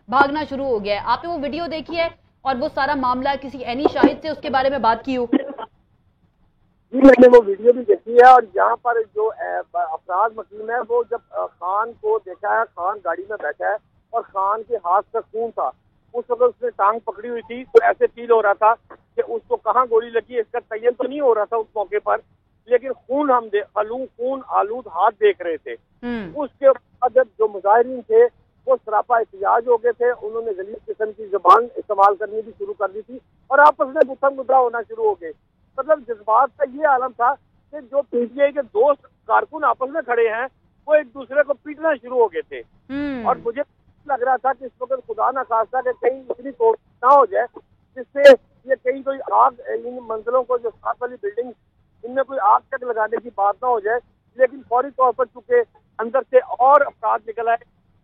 भागना शुरू हो गया है। आपने वो वीडियो देखी है और वो सारा मामला किसी एनी शाहिद से उसके बारे में बात की हो? जी, मैंने वो वीडियो भी देखी है, और यहाँ पर जो अफराज मकीम है वो जब खान को देखा है, खान गाड़ी में बैठा है और खान के हाथ से खून था, उस वक्त उसने टांग पकड़ी हुई थी, तो ऐसे फील हो रहा था कि उसको कहाँ गोली लगी है इसका तयन तो नहीं हो रहा था उस मौके पर, लेकिन खून आलूद हाथ देख रहे थे। उसके बाद जो मुजाहिरीन थे वो सरापा एहतिजाज हो गए थे, उन्होंने गलीज किस्म की जुबान इस्तेमाल करनी भी शुरू कर दी थी और आपस में गुत्थम गुद्दा होना शुरू हो गए। मतलब जज्बात का ये आलम था कि जो पीटीआई के दोस्त कारकुन आपस में खड़े हैं वो एक दूसरे को पीटना शुरू हो गए थे। और मुझे लग रहा था कि इस वक्त खुदा ना खास्ता कि कहीं इतनी तोड़ ना हो जाए जिससे ये कहीं कोई आग इन मंजिलों को जो साथ वाली बिल्डिंग इनमें कोई आग तक लगाने की बात ना हो जाए। लेकिन फौरी तौर पर चूंकि अंदर से और अफराद निकल आए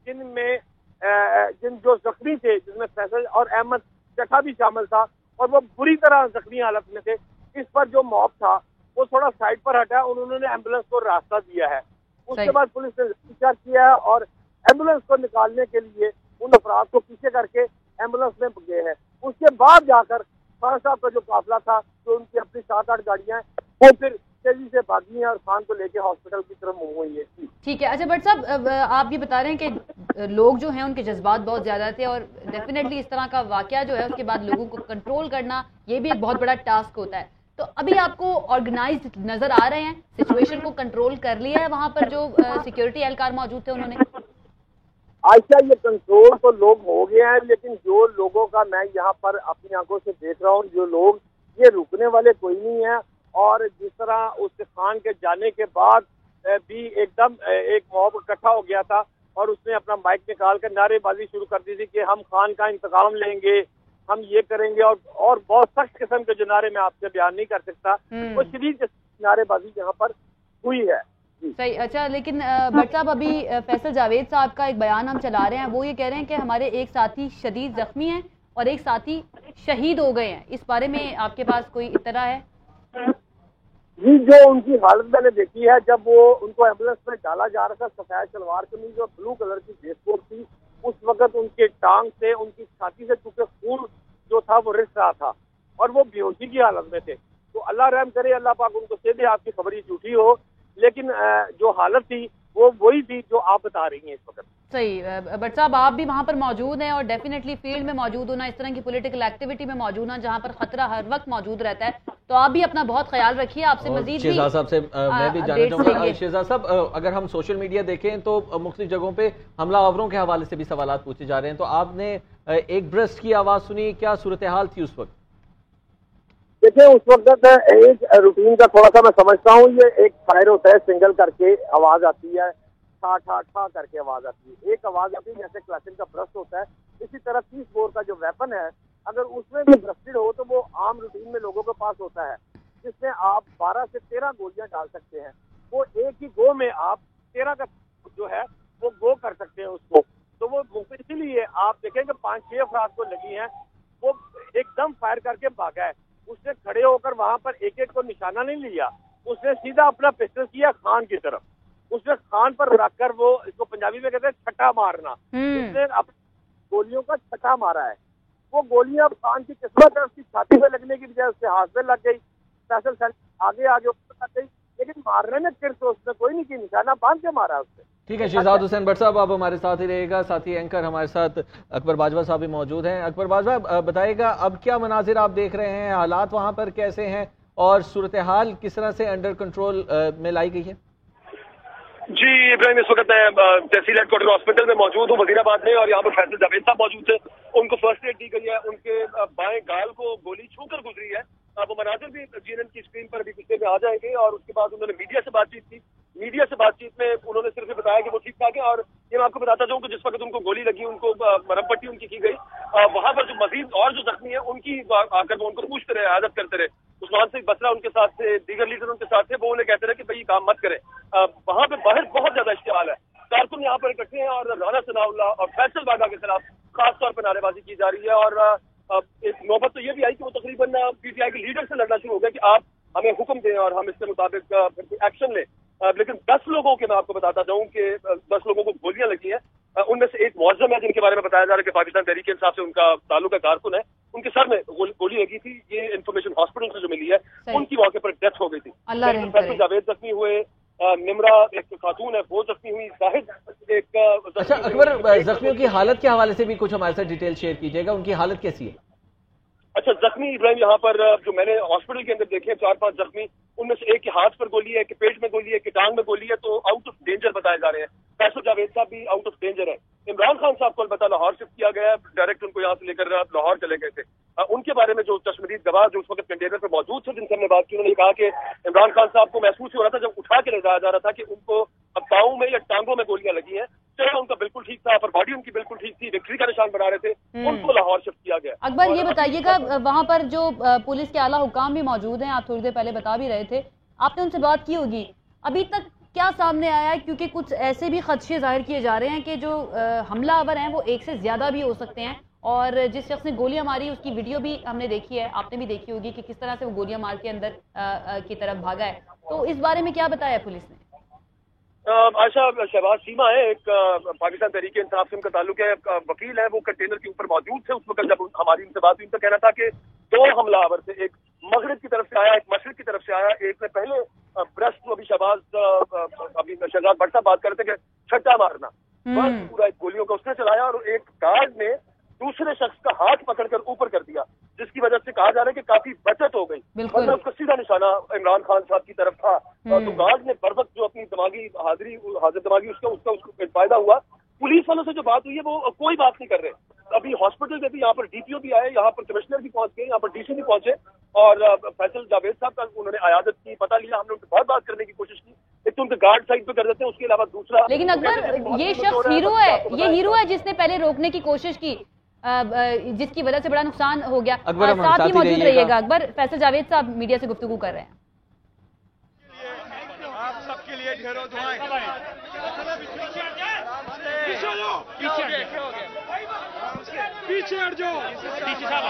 जिन जो जख्मी थे, जिसमें फैसल और अहमद चट्टा भी शामिल था और वो बुरी तरह जख्मी हालत में थे। इस पर जो मॉब था वो थोड़ा साइड पर हटा, उन्होंने एम्बुलेंस को रास्ता दिया है। उसके बाद पुलिस ने विचार किया है और एम्बुलेंस को निकालने के लिए उन अफराद को पीछे करके एम्बुलेंस में गए हैं। उसके बाद जाकर खान साहब का जो काफिला था, जो उनकी अपनी 7-8 गाड़ियां वो फिर तेजी से भागी हैं और खान को लेके हॉस्पिटल की तरफ मूव हुई है। ठीक है। अच्छा भट्ट साहब, आप ये बता रहे हैं कि लोग जो हैं उनके जज्बात बहुत ज्यादा थे और डेफिनेटली इस तरह का वाकया जो है उसके बाद लोगों को कंट्रोल करना ये भी एक बहुत बड़ा टास्क होता है। तो अभी आपको ऑर्गेनाइज्ड नजर आ रहे हैं, सिचुएशन को कंट्रोल कर लिया है वहां पर जो सिक्योरिटी एहलकार मौजूद थे उन्होंने? अच्छा, ये कंट्रोल तो लोग हो गए हैं, लेकिन जो लोगों का मैं यहाँ पर अपनी आंखों से देख रहा हूँ, जो लोग ये रुकने वाले कोई नहीं है। और जिस तरह उस खान के जाने के बाद भी एकदम एक मॉब इकट्ठा हो गया था और उसने अपना माइक निकाल कर नारेबाजी शुरू कर दी थी कि हम खान का इंतकाम लेंगे, हम ये करेंगे, और बहुत सख्त किस्म के जो नारे मैं आपसे बयान नहीं कर सकता, वो शदीद नारेबाजी यहाँ पर हुई है। सही। अच्छा, लेकिन भट्ट साहब अभी फैसल जावेद साहब का एक बयान हम चला रहे हैं, वो ये कह रहे हैं कि हमारे एक साथी शदीद जख्मी हैं और एक साथी शहीद हो गए हैं। इस बारे में आपके पास कोई इत्तला है? जी, जो उनकी हालत मैंने देखी है, जब वो उनको एम्बुलेंस में डाला जा रहा था, सफेद सलवार कमीज और ब्लू कलर की ड्रेस कोड थी, उस वक्त उनके टांग से, उनकी छाती से चूंकि खून जो था वो रिस रहा था और वो बेहोशी की हालत में थे। तो अल्लाह रहम करे, अल्लाह पाक उनको सीधे, आपकी खबर ही झूठी हो, लेकिन जो हालत थी वो वही थी जो आप बता रही हैं इस वक्त। सही। भट्ट साहब, आप भी वहां पर मौजूद हैं और डेफिनेटली फील्ड में मौजूद होना, इस तरह की पॉलिटिकल एक्टिविटी में मौजूद होना जहां पर खतरा हर वक्त मौजूद रहता है, तो आप भी अपना बहुत ख्याल रखिए। आपसे मजीद शहजाद साहब से मैं भी जानना चाहूंगा। शहजाद साहब, अगर हम सोशल मीडिया देखें तो मुख्तलिफ जगहों पे हमला आवरों के हवाले से भी सवाल पूछे जा रहे हैं, तो आपने एक ब्रस्ट की आवाज सुनी, क्या सूरत हाल थी उस वक्त? देखिए, उस वक्त एक रूटीन का थोड़ा सा मैं समझता हूँ, ये एक फायर होता है, सिंगल करके आवाज आती है, ठा ठा ठा करके आवाज आती है, एक आवाज आती है जैसे क्लासिक का ब्रस्ट होता है। इसी तरह 30 बोर का जो वेपन है, अगर उसमें भी ब्रस्टेड हो तो वो आम रूटीन में लोगों के पास होता है, जिसमें आप 12 से 13 गोलियां डाल सकते हैं। वो एक ही गो में आप 13 का जो है वो गो कर सकते हैं उसको। तो वो इसीलिए आप देखेंगे 5-6 अफराद को लगी हैं, वो एकदम फायर करके भागा है। उसने खड़े होकर वहां पर एक एक को निशाना नहीं लिया, उसने सीधा अपना पिस्टल किया खान की तरफ। उसने खान पर रखकर, वो इसको पंजाबी में कहते हैं छट्टा मारना, उसने अपनी गोलियों का छट्टा मारा है। वो गोलियां खान की किस्मत है, उसकी छाती पे लगने की बजाय उसके हाथ पे लग गई, फैसल आगे आगे लग गई, लेकिन मारने में किरस उसने कोई नहीं की, निशाना बांध के मारा उसने। ठीक है शहजाद हुसैन भट्ट साहब, आप हमारे साथ ही रहेगा। साथी एंकर हमारे साथ अकबर बाजवा साहब भी मौजूद हैं। अकबर बाजवा, बताइएगा अब क्या मनाजिर आप देख रहे हैं, हालात वहां पर कैसे हैं और सूरत हाल किस तरह से अंडर कंट्रोल में लाई गई है? जी इब्राहिम, इस वक्त मैं तहसील हेडक्वार्टर हॉस्पिटल में मौजूद हूँ वजीराबाद में, और यहाँ पर फैसल जावेद साहब मौजूद थे। उनको फर्स्ट एड दी गई है, उनके बाएं गाल को गोली छूकर गुजरी है। वो मनाजिर भी जीएनएन की स्क्रीन पर अभी पिछले में आ जाएंगे। और उसके बाद उन्होंने मीडिया से बातचीत की। मीडिया से बातचीत में उन्होंने सिर्फ बताया कि वो ठीक ठाक है। और ये मैं आपको बताता जाऊँ कि जिस वक्त उनको गोली लगी, उनको मरहम पट्टी उनकी की गई, वहां पर जो मजीद और जो जख्मी है उनकी आकर वो उनको पूछते रहे, आदत करते रहे। उस्मान सिंह बसरा उनके साथ थे, दीगर लीडर उनके साथ थे, वो उन्हें कहते रहे कि भाई काम मत करें। वहां पे बाहर बहुत ज्यादा इश्तिहाल है, कारकुन यहाँ पर इकट्ठे हैं और राना सनाउल्लाह और फैसल बागा के खिलाफ खास तौर पर नारेबाजी की जा रही है। और एक नौबत तो ये भी आई कि वो तकरीबन पीटीआई के लीडर से लड़ना शुरू हो गया कि आप हमें हुक्म दें और हम इसके मुताबिक एक्शन लें। लेकिन 10 लोगों के, मैं आपको बताता जाऊं कि 10 लोगों को गोलियां लगी हैं, उनमें से एक मुअज्जम है जिनके बारे में बताया जा रहा है कि पाकिस्तान तहरीक इंसाफ से उनका ताल्लुक है, कारकुन है, उनके सर में गोली लगी थी। ये इन्फॉर्मेशन हॉस्पिटल से जो मिली है, उनकी मौके पर डेथ हो गई थी। फैसल जावेद जख्मी हुए, निमरा एक खातून है वो जख्मी हुई, जाहिद एक। अच्छा अकबर, जख्मियों की हालत के हवाले से भी कुछ हमारे साथ डिटेल शेयर कीजिएगा, उनकी हालत कैसी है? अच्छा, जख्मी इब्राहिम यहाँ पर जो मैंने हॉस्पिटल के अंदर देखे 4-5 जख्मी, उनमें से एक के हाथ पर गोली है, एक के पेट में गोली है, एक के टांग में गोली है, तो आउट ऑफ डेंजर बताए जा रहे हैं। फैसल जावेद साहब भी आउट ऑफ डेंजर है। इमरान खान साहब को अलबत्ता लाहौर शिफ्ट किया गया है, डायरेक्ट उनको यहाँ से लेकर लाहौर चले गए थे। उनके बारे में जो चश्मदीद गवाह जो उस वक्त कंटेनर पर मौजूद थे जिनसे हमने बात की, उन्होंने कहा कि इमरान खान साहब को महसूस हो रहा था जब उठा के ले जाया जा रहा था कि उनको अब पाँव में या टांगों में गोलियां लगी हैं। चेहरा उनका बिल्कुल ठीक था, पर बॉडी उनकी बिल्कुल ठीक थी, विक्ट्री का निशान बना रहे थे, उनको लाहौर शिफ्ट किया गया। अकबर ये बताइएगा, वहाँ पर जो पुलिस के आला हुकाम भी मौजूद हैं, आप थोड़ी देर पहले बता भी रहे थे, आपने उनसे बात की होगी, अभी तक क्या सामने आया है? क्योंकि कुछ ऐसे भी खदशे जाहिर किए जा रहे हैं कि जो हमलावर हैं वो एक से ज्यादा भी हो सकते हैं, और जिस शख्स ने गोलियां मारी उसकी वीडियो भी हमने देखी है, आपने भी देखी होगी कि किस तरह से वो गोलियां मार के अंदर की तरफ भागा है। तो इस बारे में क्या बताया पुलिस ने? आशा, शहबाज सीमा है, एक पाकिस्तान तहरीक इंसाफ से उनका ताल्लुक है, वकील है, वो कंटेनर के ऊपर मौजूद थे उस वक्त जब हमारी उनसे बात हुई। उनका कहना था कि 2 हमलावर थे, एक मगरिब की तरफ से आया, एक मशरिक की तरफ से आया। एक ने पहले ब्रस्ट, अभी शहजाद भट्ट साहब बात कर रहे थे कि छट्टा मारना, बस पूरा एक गोलियों का उसने चलाया, और एक गार्ड ने दूसरे शख्स का हाथ पकड़कर ऊपर कर दिया, जिसकी वजह से कहा जा रहा है कि काफी बचत हो गई, मतलब उसका सीधा निशाना इमरान खान साहब की तरफ था। तो गार्ड ने बर वक्त जो अपनी दिमागी हाजिर दिमागी उसको फायदा हुआ। पुलिस वालों से जो बात हुई है वो कोई बात नहीं कर रहे। अभी हॉस्पिटल में भी यहाँ पर डीपीओ भी आए, यहाँ पर कमिश्नर भी पहुंच गए, यहाँ पर डीसी भी पहुंचे, और फैसल जावेद साहब का उन्होंने आयादत की, पता लिया, हमने उनसे बहुत बात करने की कोशिश की। एक तो उनके गार्ड साइड पे कर देते हैं, उसके अलावा दूसरा, लेकिन अकबर ये शख्स हीरो है, ये हीरो है जिसने पहले रोकने की कोशिश की, जिसकी वजह से बड़ा नुकसान हो गया। साथ ही मौजूद रहिएगा अकबर, फैसल जावेद साहब मीडिया से गुफ्तगू कर रहे हैं। आप सबके लिए ढेरों दुआएं। पीछे हट जाओ, पीछे साहब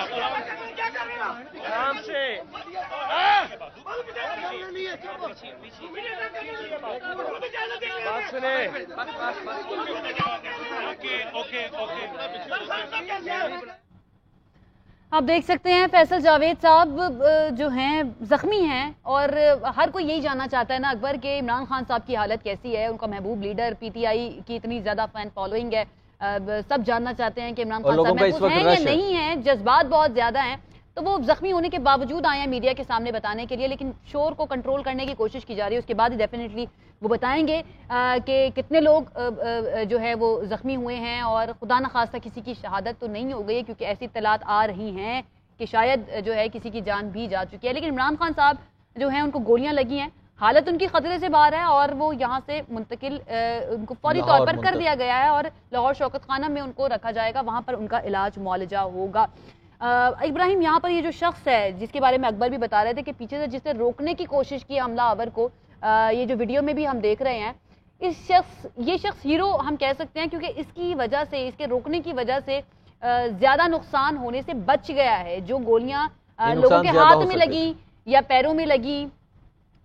आराम से। बात सुने। ओके। आप देख सकते हैं फैसल जावेद साहब जो हैं जख्मी हैं, और हर कोई यही जानना चाहता है ना अकबर के इमरान खान साहब की हालत कैसी है। उनका महबूब लीडर, पीटीआई की इतनी ज्यादा फैन फॉलोइंग है, सब जानना चाहते हैं कि इमरान खान साहब महफूज हैं या नहीं है, जज्बात बहुत ज्यादा हैं। तो वो जख्मी होने के बावजूद आए हैं मीडिया के सामने बताने के लिए, लेकिन शोर को कंट्रोल करने की कोशिश की जा रही है। उसके बाद ही डेफिनेटली वो बताएंगे कि कितने लोग जो है वो जख्मी हुए हैं, और खुदा न खास्ता किसी की शहादत तो नहीं हो गई है, क्योंकि ऐसी इत्तलात आ रही हैं कि शायद जो है किसी की जान भी जा चुकी है। लेकिन इमरान खान साहब जो हैं उनको गोलियां लगी हैं, हालत उनकी खतरे से बाहर है, और वो यहाँ से मुंतकिल उनको फौरी तौर पर कर दिया गया है, और लाहौर शौकत खाना में उनको रखा जाएगा, वहाँ पर उनका इलाज मुआलजा होगा। इब्राहिम, यहाँ पर ये जो शख्स है जिसके बारे में अकबर भी बता रहे थे कि पीछे से जिसने रोकने की कोशिश की हमलावर को, ये जो वीडियो में भी हम देख रहे हैं, ये शख्स हीरो हम कह सकते हैं, क्योंकि इसकी वजह से, इसके रोकने की वजह से ज्यादा नुकसान होने से बच गया है। जो गोलियां लोगों के हाथ में लगी या पैरों में लगी,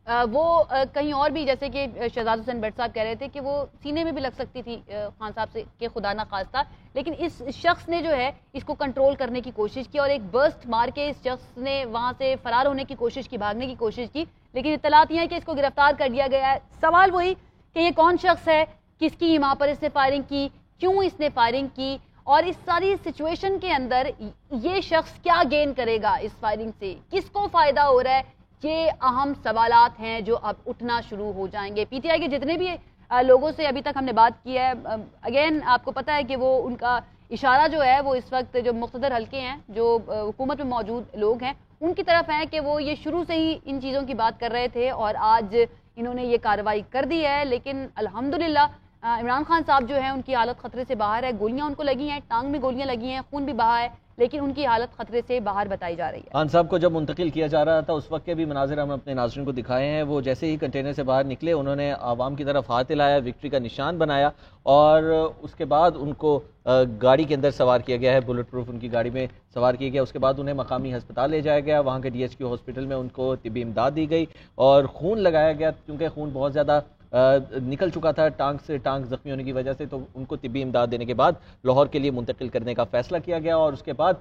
वो कहीं और भी, जैसे कि शहजाद हुसैन भट्ट साहब कह रहे थे कि वो सीने में भी लग सकती थी खान साहब से, कि खुदा ना खास्ता। लेकिन इस शख्स ने जो है इसको कंट्रोल करने की कोशिश की, और एक बर्स्ट मार के इस शख्स ने वहां से फरार होने की कोशिश की, भागने की कोशिश की। लेकिन इत्तलात ये है कि इसको गिरफ्तार कर लिया गया है। सवाल वही कि ये कौन शख्स है, किसकी हिमायत पर इसने फायरिंग की, क्यों इसने फायरिंग की, और इस सारी सिचुएशन के अंदर ये शख्स क्या गेन करेगा इस फायरिंग से, किसको फायदा हो रहा है, ये अहम सवालात हैं जो अब उठना शुरू हो जाएंगे। पीटीआई के जितने भी लोगों से अभी तक हमने बात की है, अगेन आपको पता है कि वो उनका इशारा जो है वो इस वक्त जो मुख्तदर हल्के हैं, जो हुकूमत में मौजूद लोग हैं, उनकी तरफ है कि वो ये शुरू से ही इन चीज़ों की बात कर रहे थे, और आज इन्होंने ये कार्रवाई कर दी है। लेकिन अल्हम्दुलिल्लाह इमरान खान साहब जो है उनकी हालत खतरे से बाहर है। गोलियां उनको लगी हैं, टांग में गोलियां लगी हैं, खून भी बहा है, लेकिन उनकी हालत खतरे से बाहर बताई जा रही है। खान साहब को जब मुंतकिल किया जा रहा था उस वक्त के भी मनाजिर हम अपने नाज़रीन को दिखाए हैं। वो जैसे ही कंटेनर से बाहर निकले, उन्होंने आवाम की तरफ हाथ हिलाया, विक्ट्री का निशान बनाया, और उसके बाद उनको गाड़ी के अंदर सवार किया गया है, बुलेट प्रूफ उनकी गाड़ी में सवार किया गया। उसके बाद उन्हें मकामी हस्पताल ले जाया गया, वहाँ के DHQ हॉस्पिटल में उनको तिब्बी इमदाद दी गई और खून लगाया गया, क्योंकि खून बहुत ज़्यादा نکل چکا تھا ٹانک سے، ٹانک زخمی ہونے کی وجہ سے، تو ان کو طبی امداد دینے کے بعد لاہور کے لیے منتقل کرنے کا فیصلہ کیا گیا، اور اس کے بعد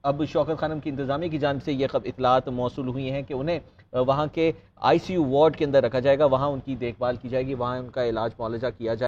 اب شوکت خانم کی انتظامیہ کی جانب سے یہ اطلاعات موصول ہوئی ہیں کہ انہیں وہاں کے آئی سی یو وارڈ کے اندر رکھا جائے گا، وہاں ان کی دیکھ بھال کی جائے گی، وہاں ان کا علاج معالجہ کیا جائے گا۔